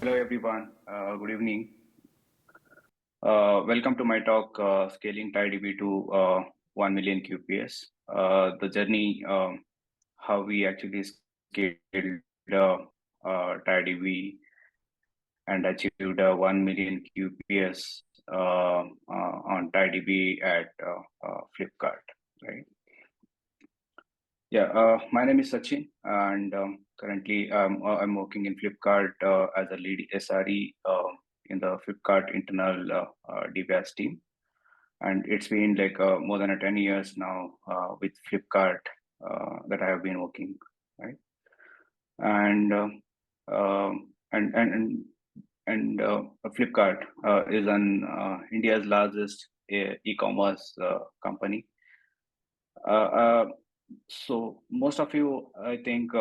Hello everyone, good evening. Welcome to my talk, Scaling TiDB to 1 million QPS. The journey, how we actually scaled TiDB and achieved 1 million QPS on TiDB at Flipkart, right? Yeah, my name is Sachin, and currently I'm working in Flipkart as a lead SRE in the Flipkart internal DBAS team. And it's been like more than 10 years now with Flipkart that I have been working, right? And Flipkart is an India's largest e-commerce company. Uh, uh, so most of you, I think,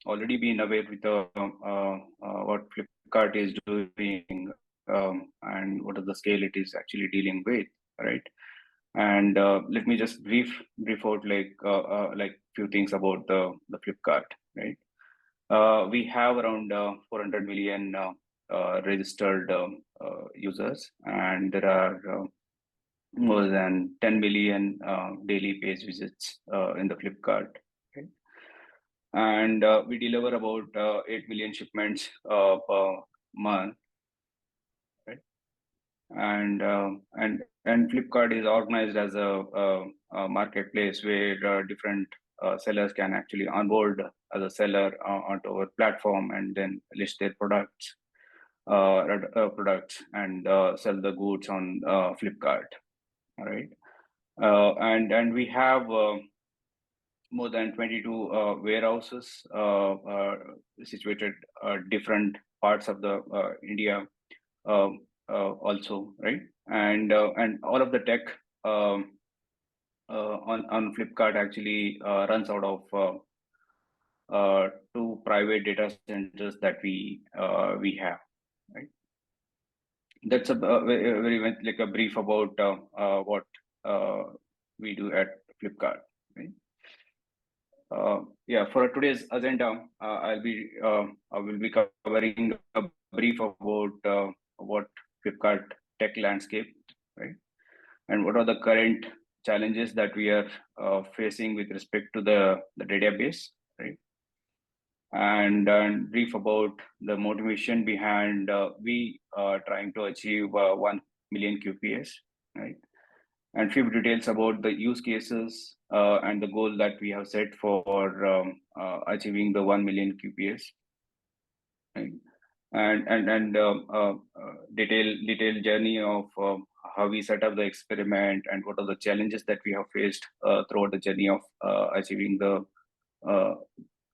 already been aware with what Flipkart is doing and what is the scale it is actually dealing with, right? And let me just brief out like few things about the Flipkart, right? We have around 400 million registered users, and there are more than 10 million daily page visits in the Flipkart. Okay? And we deliver about 8 million shipments per month, right? And Flipkart is organized as a marketplace where different sellers can actually onboard as a seller onto our platform and then list their products and sell the goods on Flipkart. All right. And we have more than 22 warehouses situated different parts of the India also, right? And all of the tech on Flipkart actually runs out of two private data centers that we have, right? That's a very much like a brief about what uh, we do at Flipkart, right? Yeah, for today's agenda, I will be covering a brief about what Flipkart tech landscape, right, and what are the current challenges that we are facing with respect to the database, right, and brief about the motivation behind we trying to achieve 1 million QPS, right, and few details about the use cases and the goal that we have set for achieving the 1 million QPS, right? And detailed journey of how we set up the experiment and what are the challenges that we have faced throughout the journey of achieving the uh,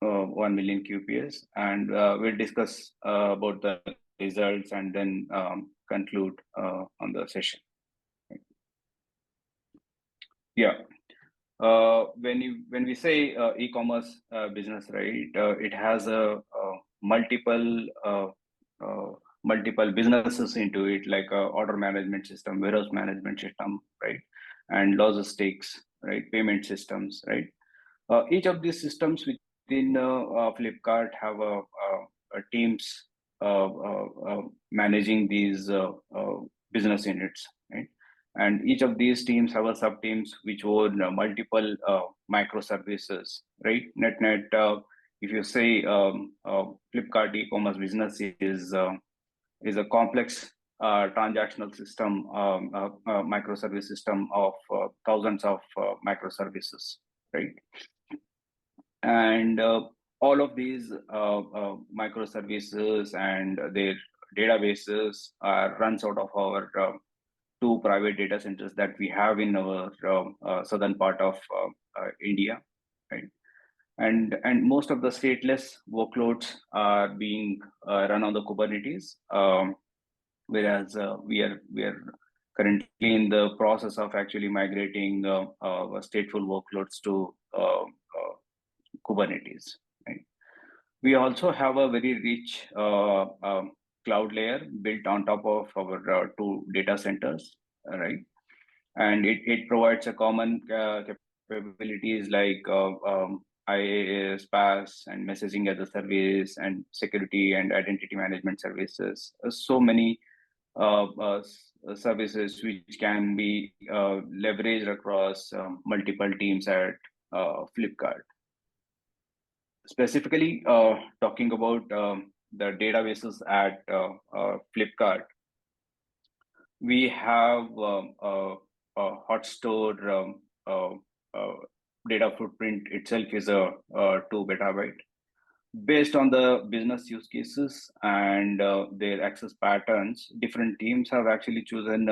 1 million QPS, and we'll discuss about the results and then conclude on the session. Yeah. When we say e-commerce business, right, it has a multiple uh, multiple businesses into it, like order management system, warehouse management system, right, and logistics, right, payment systems, right. Each of these systems within Flipkart have a teams managing these business units, right? And each of these teams have a sub teams which own multiple microservices, right? Net. If you say Flipkart e-commerce business is a complex transactional system, microservice system of thousands of microservices, right? And all of these microservices and their databases runs out of our two private data centers that we have in our southern part of India, right? And most of the stateless workloads are being run on the Kubernetes, whereas we are currently in the process of actually migrating stateful workloads to Kubernetes, right? We also have a very rich cloud layer built on top of our two data centers, right? And it provides a common capabilities like IaaS, PaaS, and messaging as a service, and security and identity management services. So many services which can be leveraged across multiple teams at Flipkart. Specifically, talking about the databases at Flipkart, we have hot store data footprint itself is a 2 petabyte. Based on the business use cases and their access patterns, different teams have actually chosen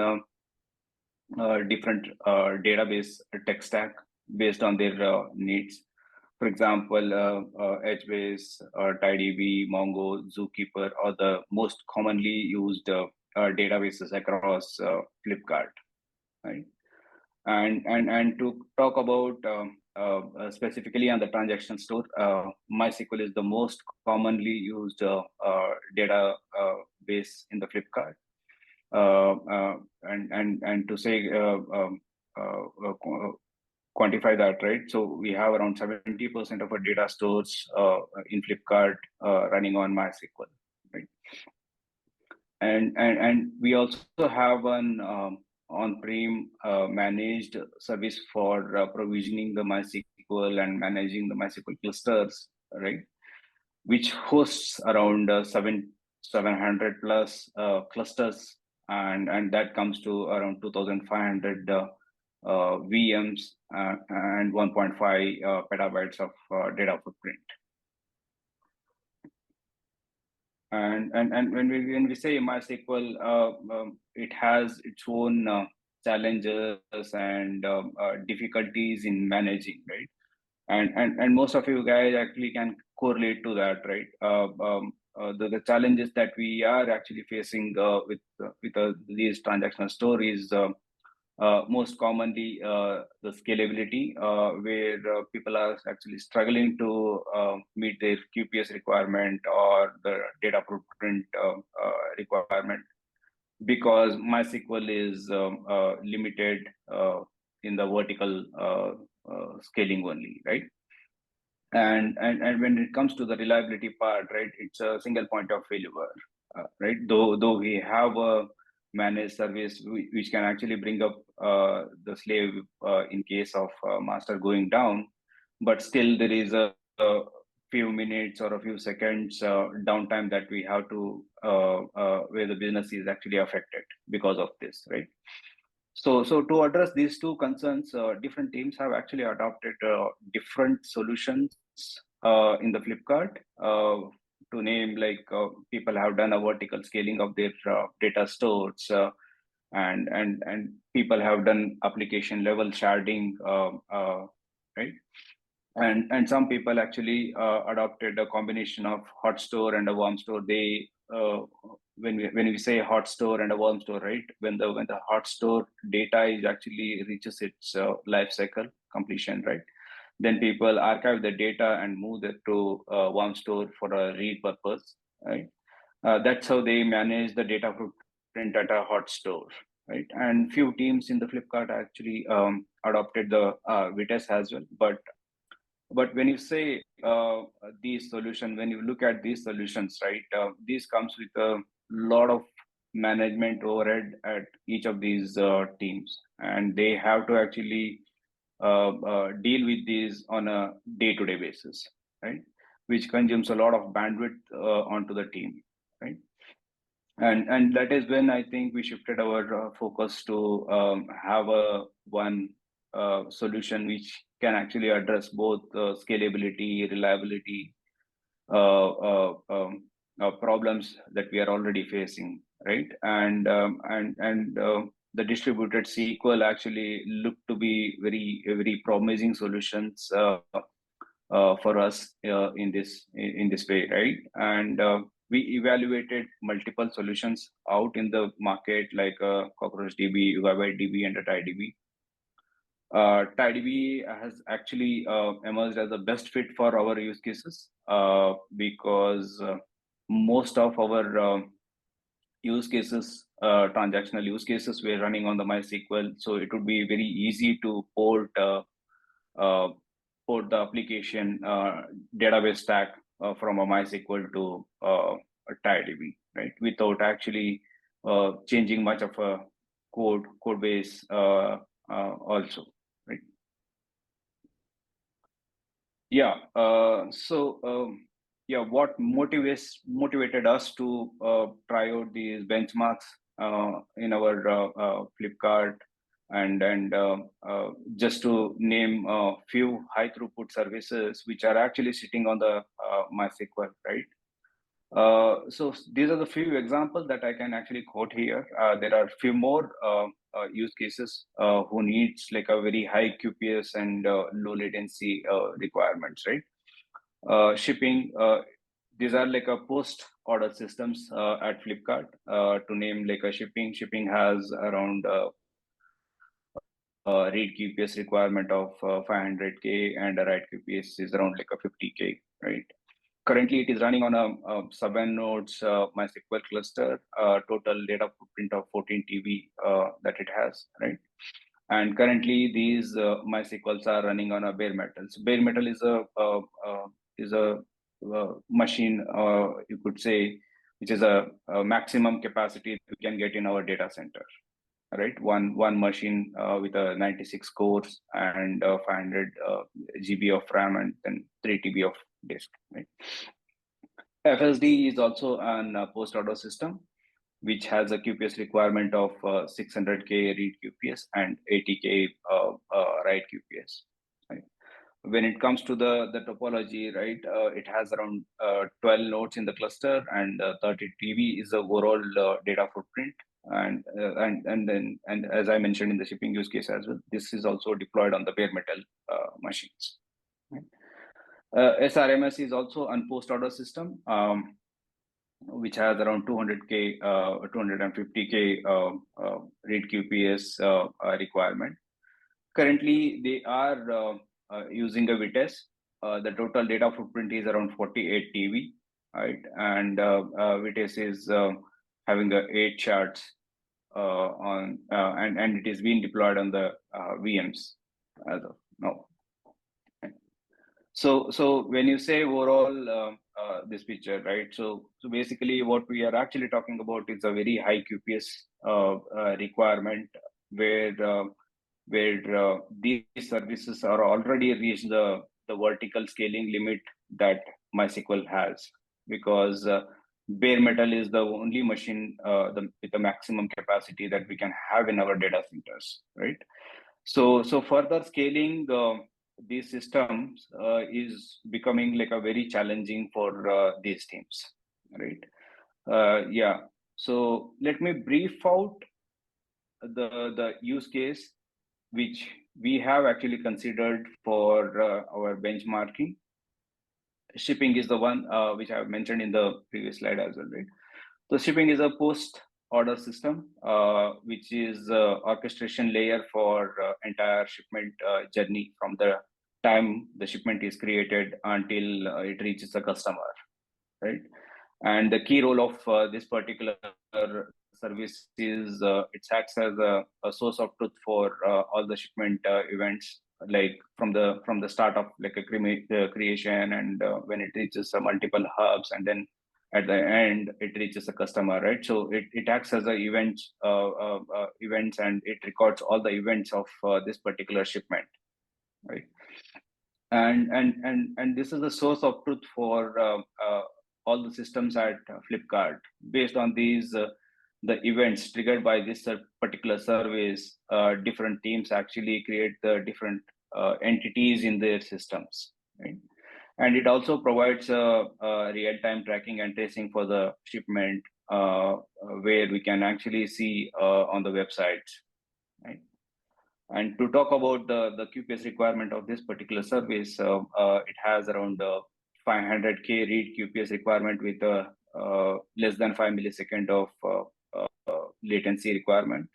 different database tech stack based on their needs. For example, HBase, TiDB, Mongo, Zookeeper are the most commonly used databases across Flipkart, right? And to talk about specifically on the transaction store, MySQL is the most commonly used data base in the Flipkart. And to say quantify that, right? So we have around 70% of our data stores in Flipkart running on MySQL, right? And we also have an on-prem managed service for provisioning the MySQL and managing the MySQL clusters, right? Which hosts around 700 plus clusters, and that comes to around 2,500 VMs and 1.5 petabytes of data footprint. And when we say MySQL, it has its own challenges and difficulties in managing, right? And most of you guys actually can correlate to that, right? The challenges that we are actually facing with these transactional stories, most commonly the scalability, where people are actually struggling to meet their QPS requirement or the data footprint requirement, because MySQL is limited in the vertical scaling only, right? And when it comes to the reliability part, right, it's a single point of failure, right? Though we have a managed service which can actually bring up the slave in case of master going down, but still there is a few minutes or a few seconds downtime that we have to where the business is actually affected because of this, right? So to address these two concerns, different teams have actually adopted different solutions in the Flipkart. To name, like people have done a vertical scaling of their data stores, and people have done application level sharding, right? And some people actually adopted a combination of hot store and a warm store. They when we say hot store and a warm store, right? When the hot store data is actually reaches its life cycle completion, right? Then people archive the data and move it to warm store for a read purpose, right? That's how they manage the data footprint at a hot store, right? And few teams in the Flipkart actually adopted the Vitess as well, but when you say these solutions, when you look at these solutions, right, this comes with a lot of management overhead at each of these teams, and they have to actually deal with these on a day-to-day basis, right? Which consumes a lot of bandwidth onto the team, right? And that is when I think we shifted our focus to have a one solution which can actually address both scalability, reliability, problems that we are already facing, right? And the distributed SQL actually look to be very promising solutions for us in this way, right? And we evaluated multiple solutions out in the market, like Cockroach DB, Gigabyte DB, and a TiDB. TiDB has actually emerged as the best fit for our use cases because most of our use cases, transactional use cases, were running on the MySQL, so it would be very easy to port port the application database stack from a MySQL to a TiDB, right? Without actually changing much of a code base also, right? Yeah. Yeah, what motivated us to try out these benchmarks in our Flipkart, and just to name a few high throughput services which are actually sitting on the MySQL, right? So these are the few examples that I can actually quote here. There are few more use cases who needs like a very high QPS and low latency requirements, right? Shipping, these are like a post order systems at Flipkart. To name like a shipping has around read QPS requirement of 500K, and a write QPS is around like a 50K, right? Currently, it is running on a 7 nodes MySQL cluster, total data footprint of 14 TB that it has, right? And currently, these MySQLs are running on a bare metal. So bare metal is a machine, you could say, which is a maximum capacity we can get in our data center, right? One machine with a 96 cores and 500 GB of RAM and then 3 TB of disk, right? FSD is also an post order system which has a QPS requirement of 600K read QPS and 80K write QPS. Right? When it comes to the topology, right, it has around 12 nodes in the cluster, and 30 TB is the overall data footprint. And as I mentioned in the shipping use case as well, this is also deployed on the bare metal machines. Right? SRMS is a post order system. Which has around 200K, 250K read QPS requirement. Currently, they are using a Vitesse. The total data footprint is around 48 TB, right? And Vitesse is having 8 shards and it is being deployed on the VMs as of now. So when you say overall this picture, right? So basically, what we are actually talking about is a very high QPS requirement where these services are already reached the vertical scaling limit that MySQL has, because bare metal is the only machine with the maximum capacity that we can have in our data centers, right? So further scaling these systems is becoming like a very challenging for these teams, right? Yeah. So let me brief out the use case which we have actually considered for our benchmarking. Shipping is the one which I have mentioned in the previous slide as well, right? So shipping is a post order system, which is orchestration layer for entire shipment journey from the time the shipment is created until it reaches the customer, right? And the key role of this particular service is it acts as a source of truth for all the shipment events, like from the start of like a creation, and when it reaches multiple hubs, and then at the end it reaches a customer, right? So it acts as a events, and it records all the events of this particular shipment, right? And this is the source of truth for all the systems at Flipkart. Based on these the events triggered by this particular service, different teams actually create the different entities in their systems, right? And it also provides real-time tracking and tracing for the shipment, where we can actually see on the website, right? And to talk about the QPS requirement of this particular service, it has around 500K read QPS requirement with less than 5 millisecond of latency requirement.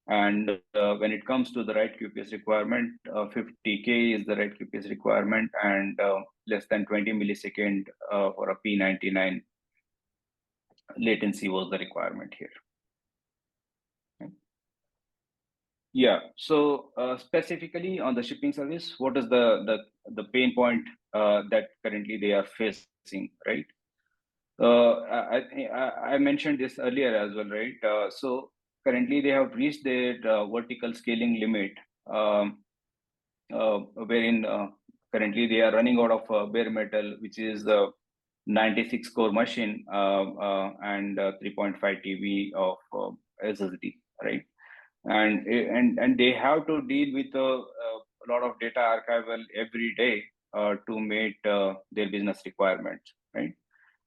And when it comes to the write QPS requirement, 50K is the write QPS requirement, and less than 20 millisecond for a P99 latency was the requirement here. Yeah. So specifically on the shipping service, what is the pain point that currently they are facing, right? I mentioned this earlier as well, right? So currently they have reached their vertical scaling limit, um, wherein currently they are running out of bare metal, which is the 96 core machine and 3.5 TB of SSD, right? And they have to deal with a lot of data archival every day to meet their business requirements, right?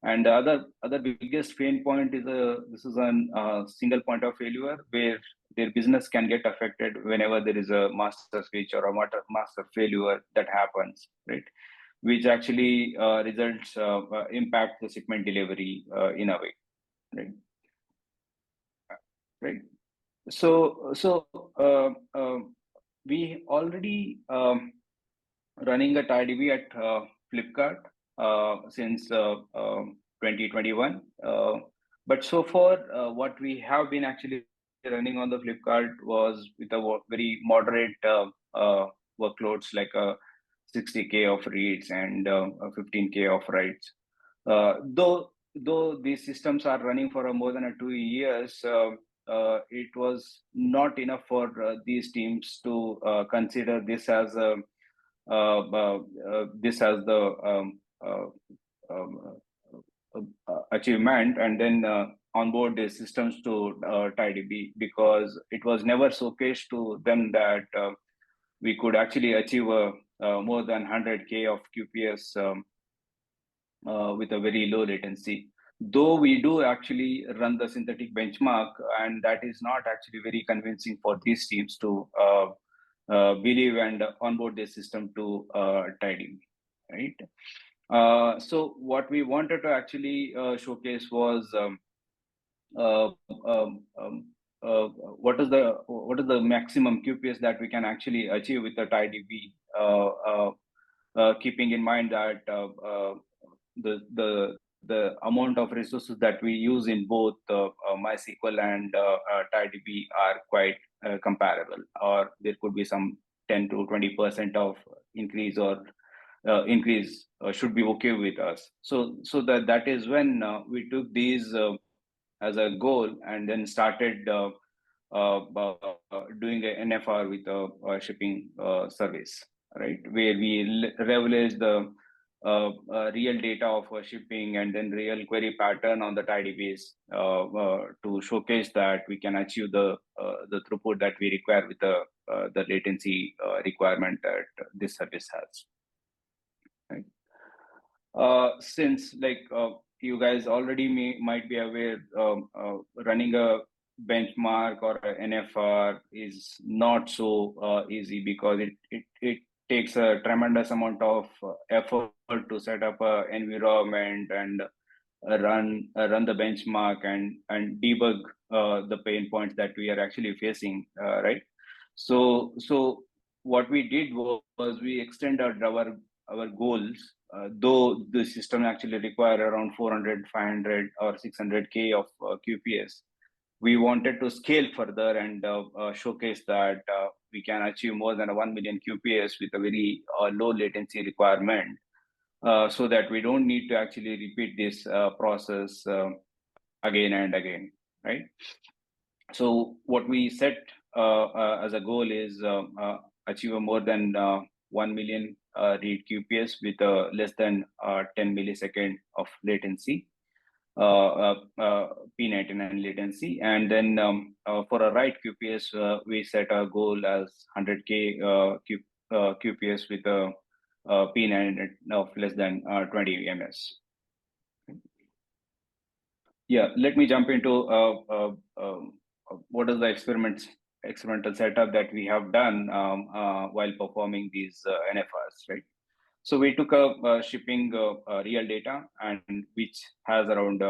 And the other biggest pain point is this is a single point of failure where their business can get affected whenever there is a master switch or a master failure that happens, right? Which actually results impact the shipment delivery in a way, right? Right. So we already running a TiDB at Flipkart since 2021. But so far, what we have been actually running on the Flipkart was with a very moderate workloads like 60K of reads and 15K of writes. Though these systems are running for more than 2 years, it was not enough for these teams to consider this as the achievement and then onboard the systems to TiDB, because it was never showcased to them that we could actually achieve more than 100K of QPS with a very low latency. Though we do actually run the synthetic benchmark, and that is not actually very convincing for these teams to believe and onboard their system to TiDB, right? So what we wanted to actually showcase was uh, um, um, what is the maximum QPS that we can actually achieve with the TiDB, keeping in mind that the amount of resources that we use in both MySQL and TiDB are quite comparable, or there could be some 10 to 20% of increase should be okay with us. So that is when we took these as a goal and then started doing an NFR with a shipping service, right? Where we leverage the real data of shipping and then real query pattern on the TiDBs to showcase that we can achieve the throughput that we require with the latency requirement that this service has. Right? Since you guys already might be aware, running a benchmark or an NFR is not so easy, because it takes a tremendous amount of effort to set up an environment and run the benchmark and debug the pain points that we are actually facing, right? So what we did was we extended our goals, though the system actually require around 400, 500, or 600K of QPS. We wanted to scale further and showcase that we can achieve more than 1 million QPS with a very low latency requirement, so that we don't need to actually repeat this process again and again, right? So what we set as a goal is achieve a more than 1 million read QPS with less than 10 millisecond of latency, P99 latency. And then for a write QPS, we set a goal as 100K QPS with a P9 of less than 20 ms. Yeah, let me jump into what is the experimental setup that we have done while performing these NFRs, right? So we took a shipping real data, and which has around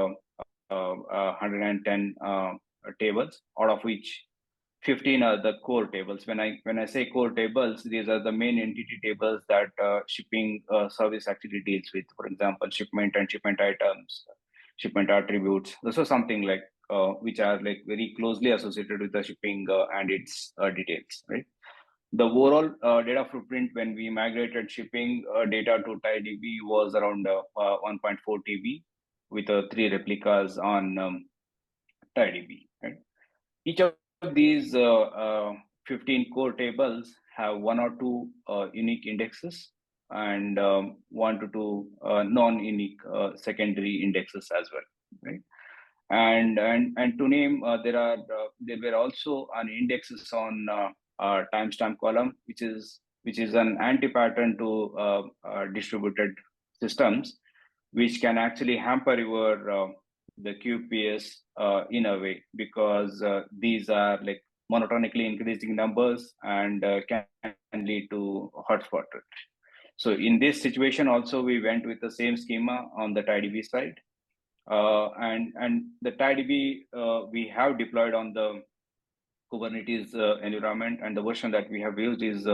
110 tables, out of which 15 are the core tables. When I say core tables, these are the main entity tables that shipping service actually deals with. For example, shipment and shipment items, shipment attributes. So something like which are like very closely associated with the shipping and its details, right? The overall data footprint when we migrated shipping data to TiDB was around 1.4 TB with 3 replicas on TiDB. Right? Each of these 15 core tables have 1 or 2 unique indexes and 1 to 2 non-unique secondary indexes as well. Right? And to name, there were also an indexes on timestamp column, which is an anti-pattern to distributed systems, which can actually hamper your the QPS in a way, because these are like monotonically increasing numbers and can lead to hotspot. So in this situation also, we went with the same schema on the TiDB side. And the TiDB we have deployed on the Kubernetes environment, and the version that we have used is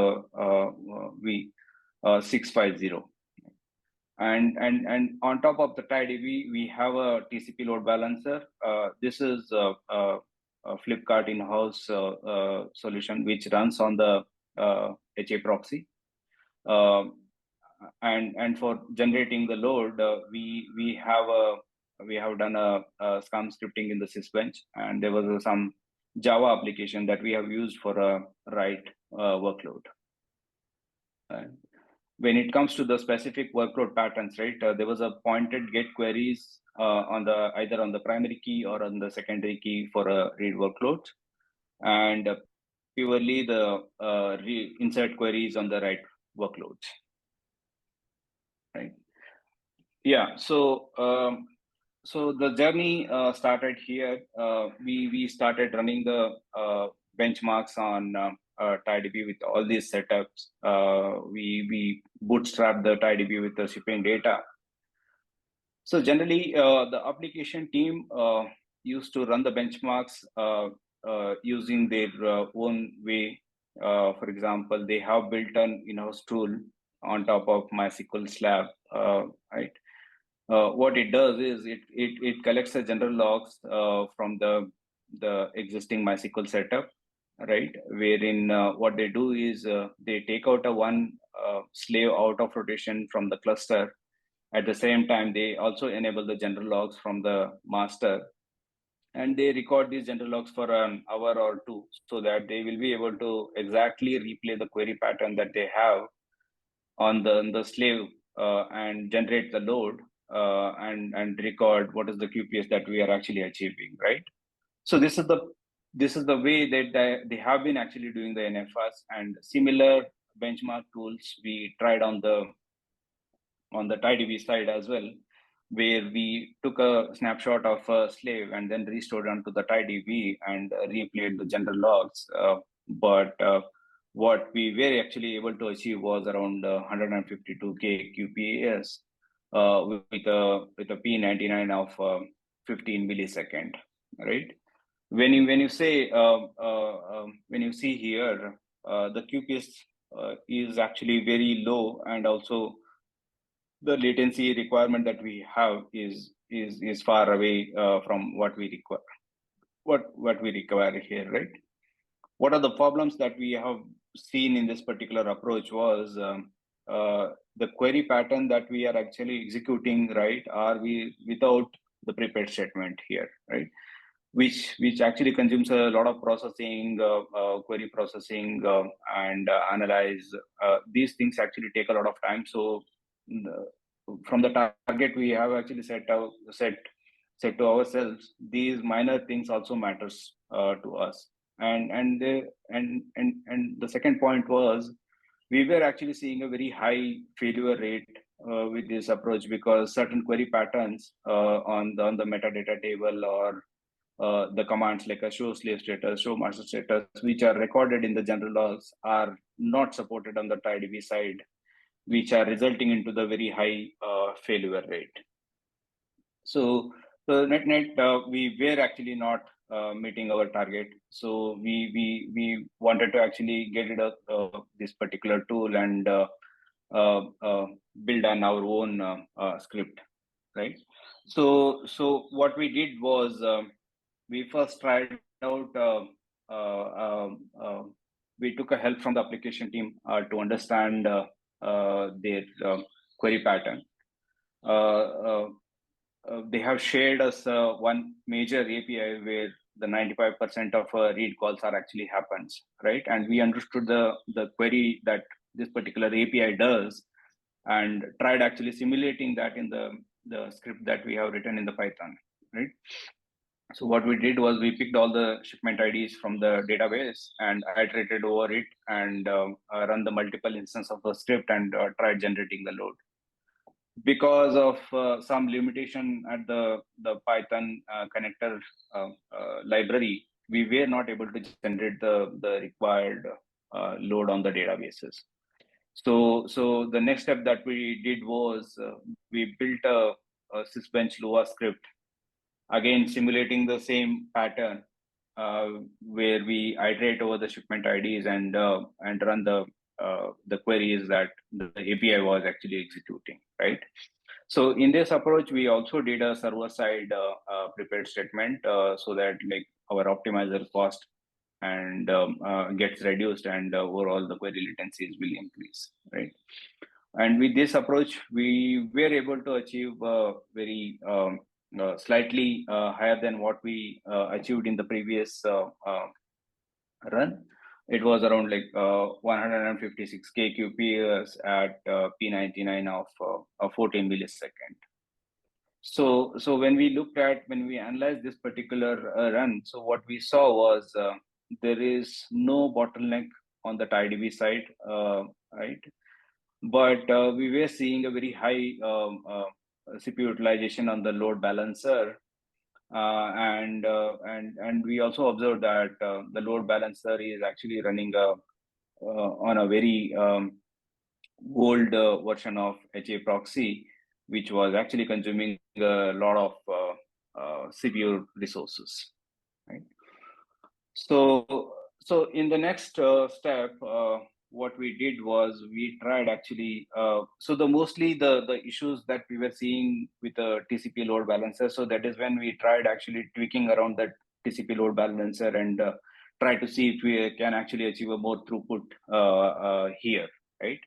v650. And on top of the TiDB, we have a TCP load balancer. This is a Flipkart in-house solution which runs on the HA proxy. And for generating the load, we have done a scum scripting in the sysbench, and there was some Java application that we have used for a write workload. When it comes to the specific workload patterns, right, there was a pointed get queries either on the primary key or on the secondary key for a read workload, and purely the insert queries on the write workloads. Right. Yeah. So the journey started here. We started running the benchmarks on TiDB with all these setups. We bootstrapped the TiDB with the shipping data. So generally, the application team used to run the benchmarks using their own way. For example, they have built an in-house tool on top of MySQL slab, right? What it does is it collects the general logs from the existing MySQL setup, right? Wherein what they do is they take out one slave out of rotation from the cluster. At the same time, they also enable the general logs from the master, and they record these general logs for an hour or two, so that they will be able to exactly replay the query pattern that they have on the slave and generate the load and record what is the QPS that we are actually achieving, right? So this is the way that they have been actually doing the NFS, and similar benchmark tools we tried on the TiDB side as well, where we took a snapshot of a slave and then restored onto the TiDB and replayed the general logs. But what we were actually able to achieve was around 152K QPS with a P99 of 15 millisecond, right? When you say when you see here, the QPS is actually very low, and also the latency requirement that we have is far away from what we require. What we require here, right? What are the problems that we have seen in this particular approach was the query pattern that we are actually executing, right? Are we without the prepared statement here, right? Which actually consumes a lot of processing, query processing, and analyze. These things actually take a lot of time. So from the target we have actually set to ourselves, these minor things also matters to us. And the second point was, we were actually seeing a very high failure rate with this approach, because certain query patterns on the metadata table or the commands like a show slave status, show master status, which are recorded in the general logs, are not supported on the TiDB side, which are resulting into the very high failure rate. So net, we were actually not meeting our target. So we wanted to actually get rid of this particular tool and build on our own script, right? So what we did was we first tried out. We took a help from the application team to understand their query pattern. They have shared us one major API where the 95% of read calls are actually happens, right? And we understood the query that this particular API does, and tried actually simulating that in the script that we have written in the Python, right? So what we did was we picked all the shipment IDs from the database and iterated over it, and run the multiple instances of the script, and tried generating the load. Because of some limitation at the Python connector library, we were not able to generate the required load on the databases. So the next step that we did was we built a sysbench Lua script, again simulating the same pattern, where we iterate over the shipment IDs and run the queries that the API was actually executing, right? So in this approach, we also did a server-side prepared statement, so that like our optimizer cost and gets reduced, and overall the query latencies will increase, right? And with this approach, we were able to achieve very slightly higher than what we achieved in the previous run. It was around like 156K QPS at P99 of 14 millisecond. So when we analyzed this particular run, so what we saw was there is no bottleneck on the TiDB side, right? But we were seeing a very high CPU utilization on the load balancer, and we also observed that the load balancer is actually running on a very old version of HA proxy, which was actually consuming a lot of CPU resources, right? So in the next step, what we did was we tried actually. So mostly the issues that we were seeing with the TCP load balancer. So that is when we tried actually tweaking around that TCP load balancer, and try to see if we can actually achieve a more throughput here, right?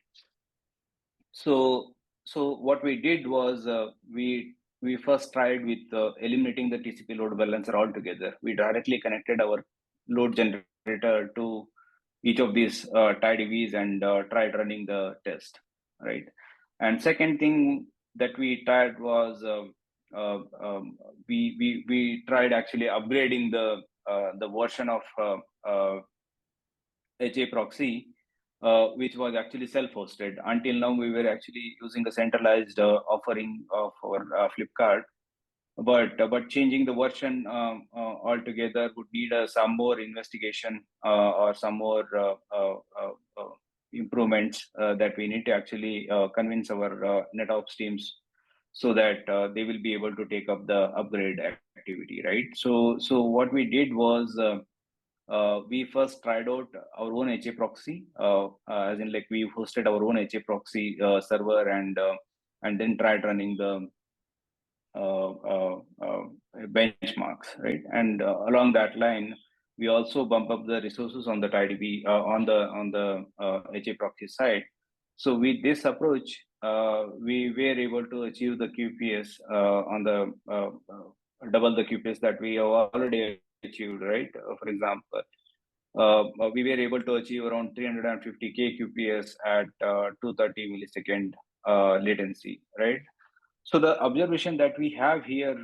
So what we did was we first tried with eliminating the TCP load balancer altogether. We directly connected our load generator to each of these TiDBs and tried running the test, right? And second thing that we tried was we tried actually upgrading the version of HA proxy, which was actually self-hosted. Until now, we were actually using a centralized offering of our Flipkart, but changing the version altogether would need some more investigation or some more improvements that we need to actually convince our NetOps teams, so that they will be able to take up the upgrade activity, right? So what we did was we first tried out our own HA proxy, as in like we hosted our own HA proxy server, and then tried running the benchmarks, right? And along that line, we also bump up the resources on the TiDB on the HA proxy side. So with this approach, we were able to achieve the QPS on the double the QPS that we have already achieved, right? For example, we were able to achieve around 350K QPS at 230 millisecond latency, right? So the observation that we have here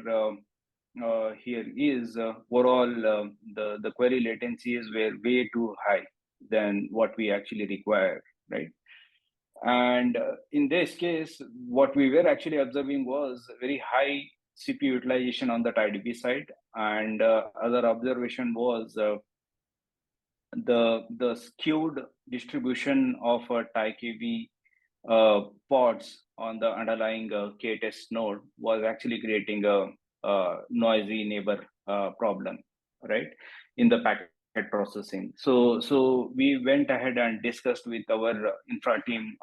here is overall the query latencies were way too high than what we actually require, right? And in this case, what we were actually observing was very high CPU utilization on the TiDB side, and other observation was the skewed distribution of TiKV pods on the underlying K-test node was actually creating a noisy neighbor problem, right, in the packet processing. So we went ahead and discussed with our infra team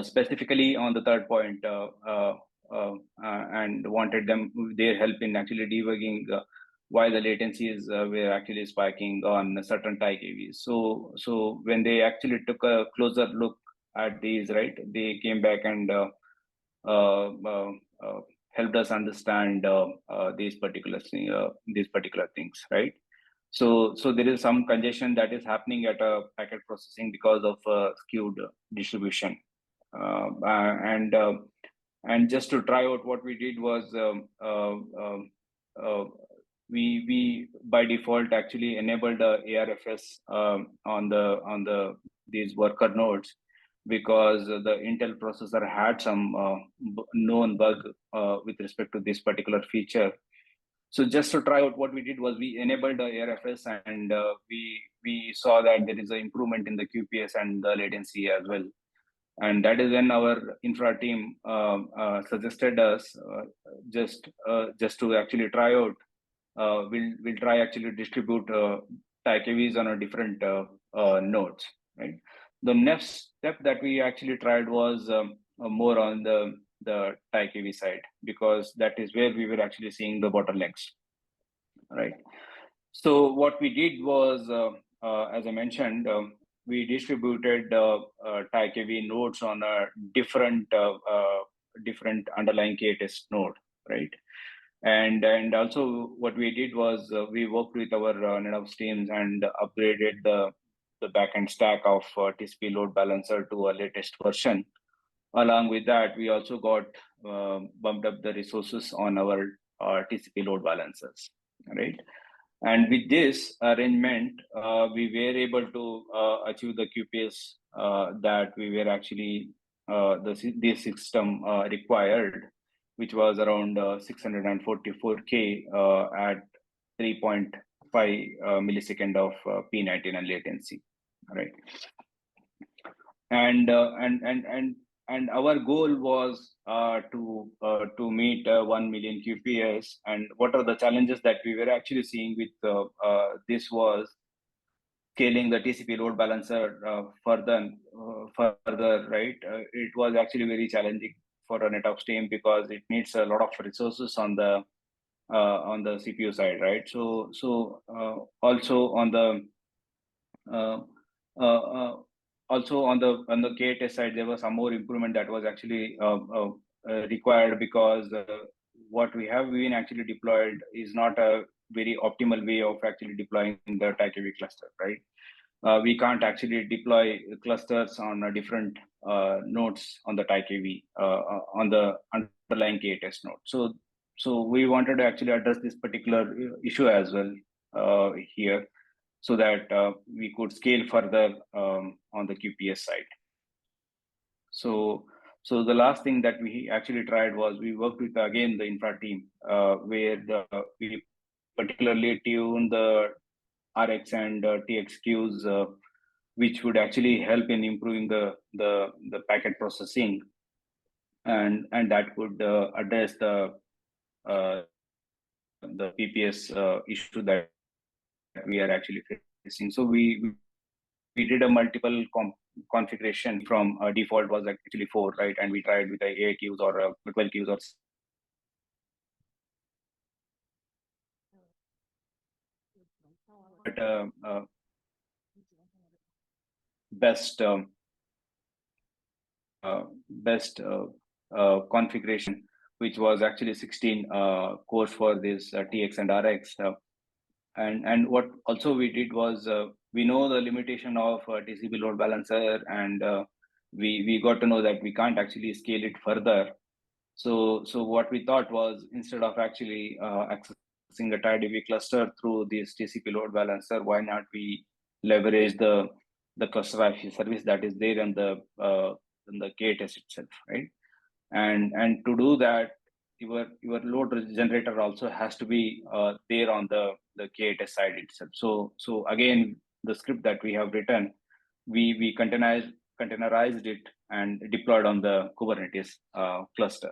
specifically on the third point, and wanted their help in actually debugging why the latencies were actually spiking on certain TiDBs. So when they actually took a closer look at these, right, they came back and uh, uh, uh, helped us understand these particular things, right? So there is some congestion that is happening at a packet processing because of skewed distribution, and just to try out, what we did was uh, we by default actually enabled ARFS on the these worker nodes, because the Intel processor had some known bug with respect to this particular feature. So just to try out, what we did was we enabled the ARFS, and we saw that there is an improvement in the QPS and the latency as well. And that is when our infra team suggested us just to actually try out. We'll try actually distribute TiKVs on a different nodes, right? The next step that we actually tried was more on the TiKV side, because that is where we were actually seeing the bottlenecks, right? So what we did was, as I mentioned, we distributed TiKV nodes on a different underlying KTest node, right? And also what we did was we worked with our NetOps teams and upgraded the backend stack of TCP load balancer to a latest version. Along with that, we also got bumped up the resources on our TCP load balancers, right? And with this arrangement, we were able to achieve the QPS that we were actually this system required, which was around 644K at 3.5 millisecond of P99 latency, right? And our goal was to meet 1 million QPS. And what are the challenges that we were actually seeing with this was scaling the TCP load balancer further, right? It was actually very challenging for a NetOps team, because it needs a lot of resources on the CPU side, right? So also on the uh, uh, uh, also on the KTS side, there was some more improvement that was actually required, because what we have been actually deployed is not a very optimal way of actually deploying the TiKV cluster, right? We can't actually deploy clusters on different nodes on the TiKV on the underlying KTS node. So we wanted to actually address this particular issue as well here, so that we could scale further on the QPS side. So the last thing that we actually tried was we worked with, again, the infra team, where we particularly tuned the RX and TX queues, which would actually help in improving the packet processing, and that could address the PPS issue that we are actually facing. So we did a multiple configuration. From default was actually 4, right? And we tried with the 8 queues or 12 queues or but best configuration, which was actually 16 cores for this TX and RX. And what also we did was, we know the limitation of TCP load balancer, and we got to know that we can't actually scale it further. So what we thought was, instead of actually accessing a TiDB cluster through this TCP load balancer, why not we leverage the cluster service that is there in the KTS itself, right? And to do that, your load generator also has to be there on the KTS side itself. So again, the script that we have written, we containerized it and deployed on the Kubernetes cluster,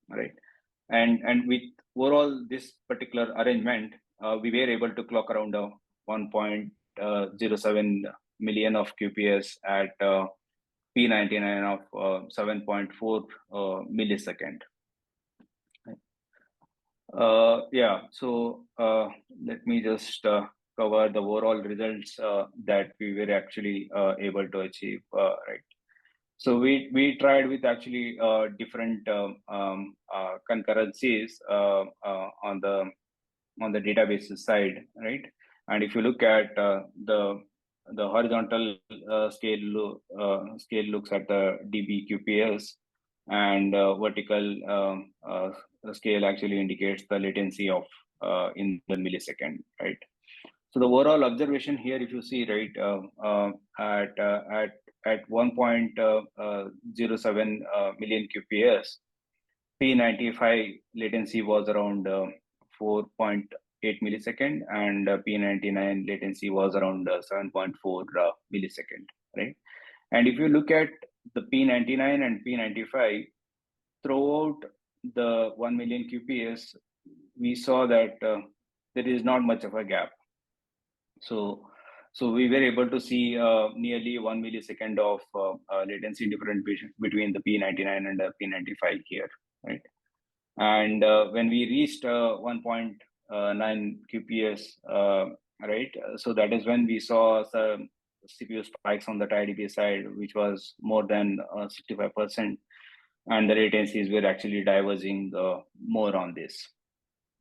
right? And with overall this particular arrangement, we were able to clock around 1.07 million of QPS at P99 of 7.4 millisecond. Yeah, so let me just cover the overall results that we were actually able to achieve, right? So we tried with actually different concurrencies on the databases side, right? And if you look at the horizontal scale looks at the DB QPS, and vertical scale actually indicates the latency of in the millisecond, right? So the overall observation here, if you see, right, at 1.07 million QPS, P95 latency was around 4.8 millisecond, and P99 latency was around 7.4 millisecond, right? And if you look at the P99 and P95 throughout the 1 million QPS, we saw that there is not much of a gap. So we were able to see nearly 1 millisecond of latency difference between the P99 and the P95 here, right? And when we reached 1.9 QPS, right, so that is when we saw some CPU spikes on the TiDB side, which was more than 65%, and the latencies were actually diverging more on this,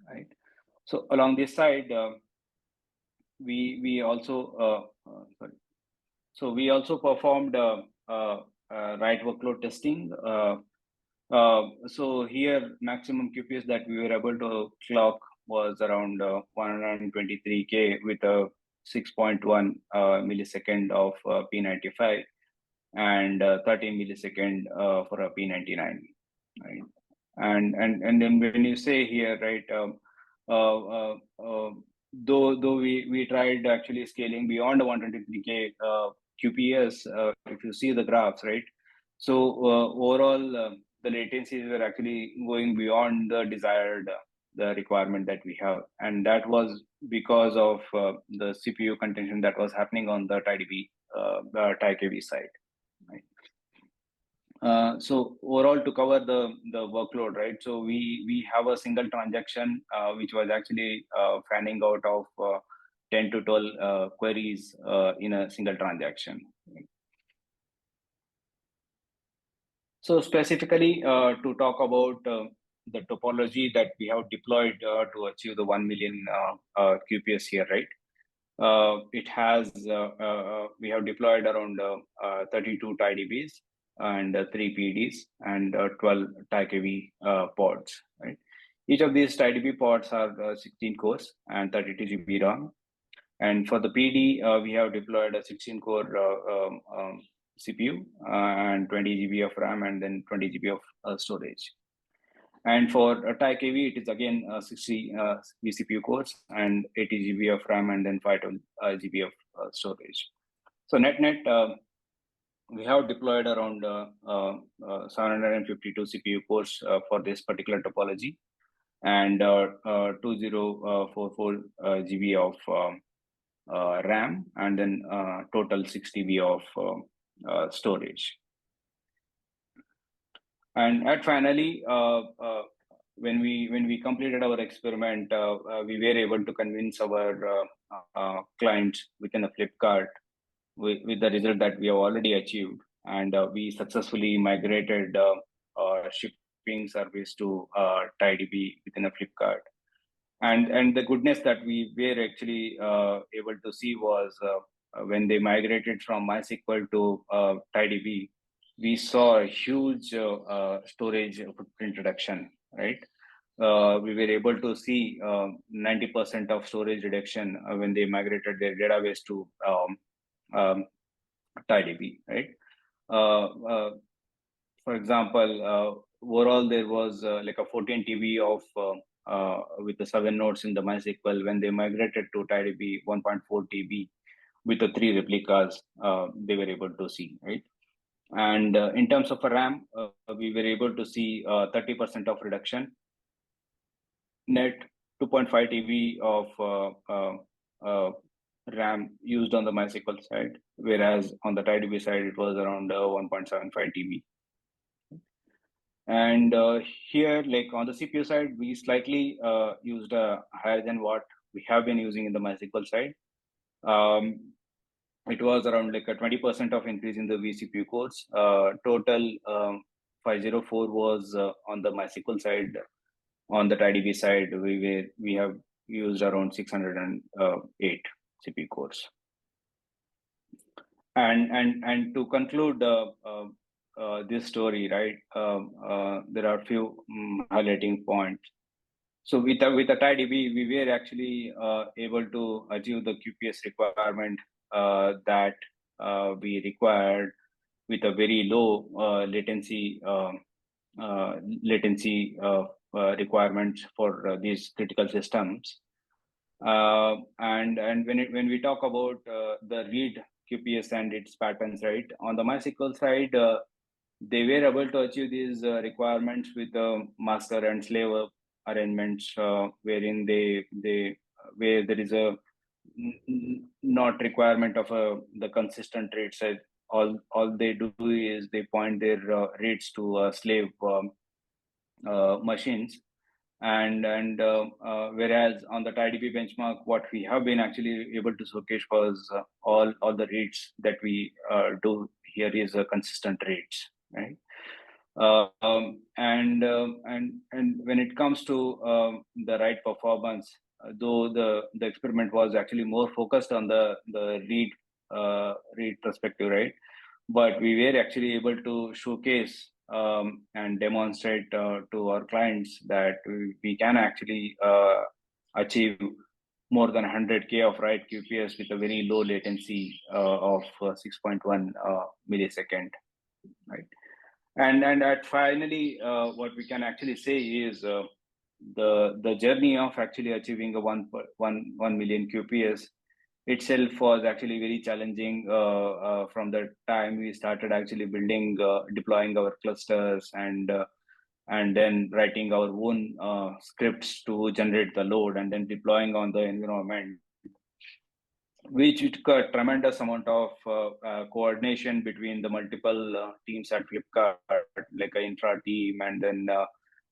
right? So along this side, we also sorry. So we also performed write workload testing. So here, maximum QPS that we were able to clock was around 123K with a 6.1 millisecond of P95 and 13 millisecond for a P99, right? And then when you say here, right, uh, uh, uh, though we tried actually scaling beyond 123K QPS, if you see the graphs, right? So overall, the latencies were actually going beyond the desired the requirement that we have, and that was because of the CPU contention that was happening on the TiDB, the TiKV side, right? So overall, to cover the workload, right? So we have a single transaction which was actually fanning out of 10 to 12 queries in a single transaction. So specifically to talk about the topology that we have deployed to achieve the 1 million QPS here, right? It has we have deployed around 32 TiDBs and 3 PDs and 12 TiKV pods, right? Each of these TiDB pods are 16 cores and 32 GB RAM. And for the PD, we have deployed a 16 core CPU and 20 GB of RAM and then 20 GB of storage. And for TiKV, it is again 60 vCPU cores and 80 GB of RAM and then 5 GB of storage. So net, we have deployed around 752 CPU cores for this particular topology, and 2044 GB of RAM, and then total 6 TB of storage. And at finally, when we completed our experiment, we were able to convince our clients within a Flipkart with the result that we have already achieved, and we successfully migrated shipping service to TiDB within a Flipkart. And the goodness that we were actually able to see was when they migrated from MySQL to TiDB, we saw a huge storage footprint reduction, right? We were able to see 90% of storage reduction when they migrated their database to TiDB, right? For example, overall there was like a 14 TB of with the 7 nodes in the MySQL. When they migrated to TiDB, 1.4 TB with the 3 replicas, they were able to see, right? And in terms of RAM, we were able to see 30% of reduction, net 2.5 TB of RAM used on the MySQL side, whereas on the TiDB side, it was around 1.75 TB. And here, like on the CPU side, we slightly used higher than what we have been using in the MySQL side. It was around like a 20% of increase in the vCPU cores. Total 504 was on the MySQL side. On the TiDB side, we have used around 608 CPU cores. And to conclude this story, right? There are a few highlighting points. So with the TiDB, we were actually able to achieve the QPS requirement that we required with a very low latency requirements for these critical systems. And when we talk about the read QPS and its patterns, right? On the MySQL side, they were able to achieve these requirements with the master and slave arrangements, wherein where there is a not requirement of the consistent reads. All they do is they point their reads to slave machines. And whereas on the TiDB benchmark, what we have been actually able to showcase was all the reads that we do here is a consistent reads, right? And when it comes to the write performance, though the experiment was actually more focused on the read perspective, right? But we were actually able to showcase and demonstrate to our clients that we can actually achieve more than 100K of write QPS with a very low latency of 6.1 millisecond, right? And at finally, what we can actually say is the journey of actually achieving a 1 million QPS itself was actually very challenging from the time we started actually building, deploying our clusters, and then writing our own scripts to generate the load, and then deploying on the environment, which took a tremendous amount of coordination between the multiple teams at Flipkart, like an infra team and then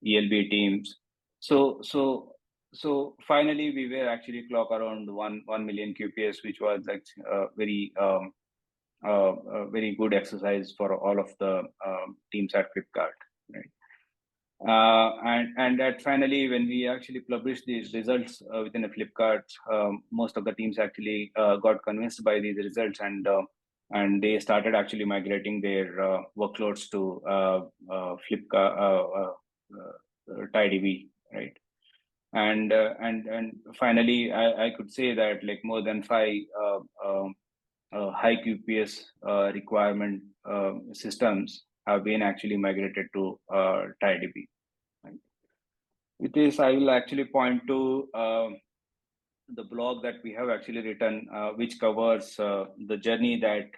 ELB teams. So finally, we were actually clock around 1 million QPS, which was like very good exercise for all of the teams at Flipkart, right? And that finally, when we actually published these results within a Flipkart, most of the teams actually got convinced by these results, and they started actually migrating their workloads to Flipkart TiDB, right? And finally, I could say that like more than 5 high QPS requirement systems have been actually migrated to TiDB. Right? With this, I will actually point to the blog that we have actually written, which covers the journey that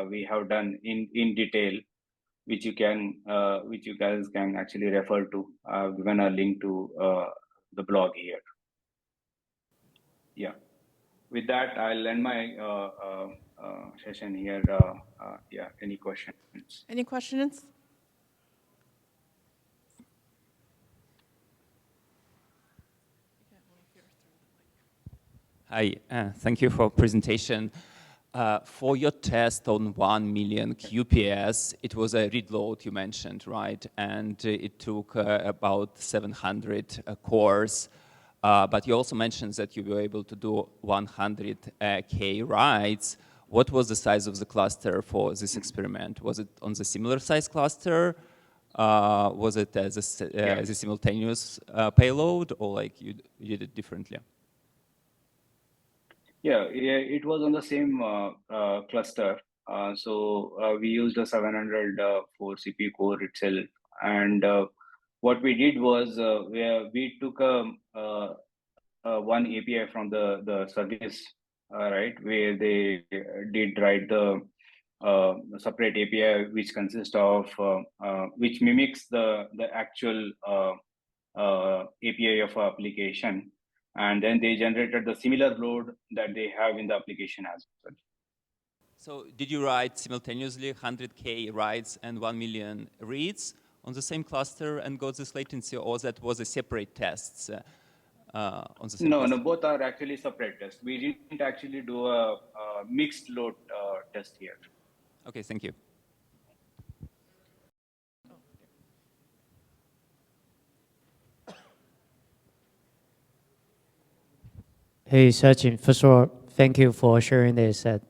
we have done in detail, which you guys can actually refer to. I've given a link to the blog here. Yeah. With that, I'll end my session here. Yeah, any questions? Any questions? Hi, thank you for presentation. For your test on 1 million QPS, it was a read load you mentioned, right? And it took about 700 cores. But you also mentioned that you were able to do 100K writes. What was the size of the cluster for this experiment? Was it on the similar size cluster? Was it as a simultaneous payload, or like you did it differently? Yeah, it was on the same cluster. So we used a 700 for CPU core itself. And what we did was we took one API from the service, right, where they did write the separate API, which consists of, which mimics the actual API of application. And then they generated the similar load that they have in the application as well. So did you write simultaneously 100K writes and 1 million reads, on the same cluster and got this latency, or that was a separate tests on the same cluster? No, both are actually separate tests. We didn't actually do a mixed load test here. Okay, thank you. Hey, Sachin. First of all, thank you for sharing this at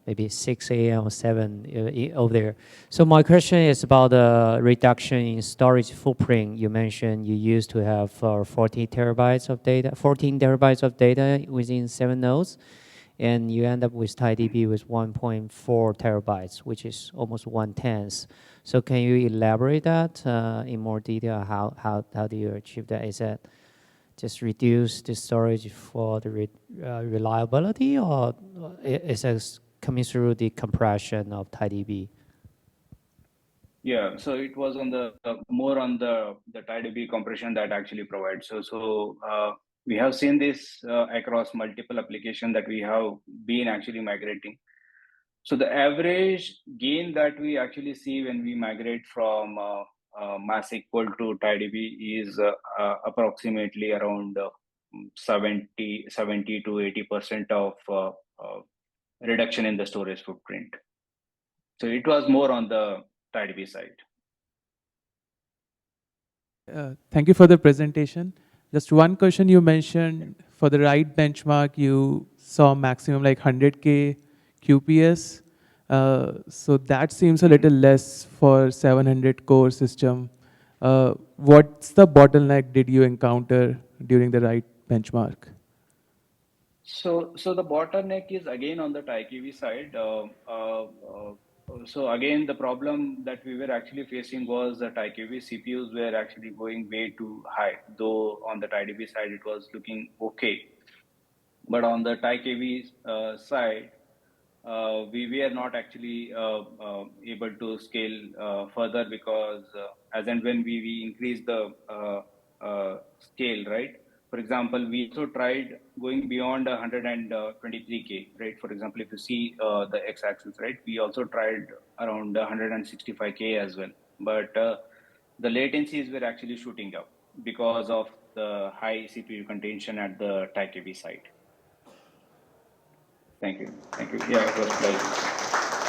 maybe 6 a.m. or 7 over there. So my question is about the reduction in storage footprint. You mentioned you used to have 14 terabytes of data within 7 nodes, and you end up with TiDB with 1.4 terabytes, which is almost 1/10. So can you elaborate that in more detail? How do you achieve that? Is that just reduce the storage for the reliability, or is it coming through the compression of TiDB? Yeah, so it was on the more on the TiDB compression that actually provides. So we have seen this across multiple applications that we have been actually migrating. So the average gain that we actually see when we migrate from MySQL to TiDB is approximately around 70 to 80% of reduction in the storage footprint. So it was more on the TiDB side. Thank you for the presentation. Just one question: you mentioned for the right benchmark, you saw maximum like 100K QPS. So that seems a little less for 700 core system. What's the bottleneck did you encounter during the right benchmark? So the bottleneck is again on the TiKV side. So again, the problem that we were actually facing was the TiKV CPUs were actually going way too high. Though on the TiDB side, it was looking okay, but on the TiKV side, we were not actually able to scale further because as and when we increase the scale, right? For example, we also tried going beyond 123K, right? For example, if you see the x-axis, right? We also tried around 165K as well, but the latencies were actually shooting up because of the high CPU contention at the TiKV side. Thank you. Yeah, it was pleasure.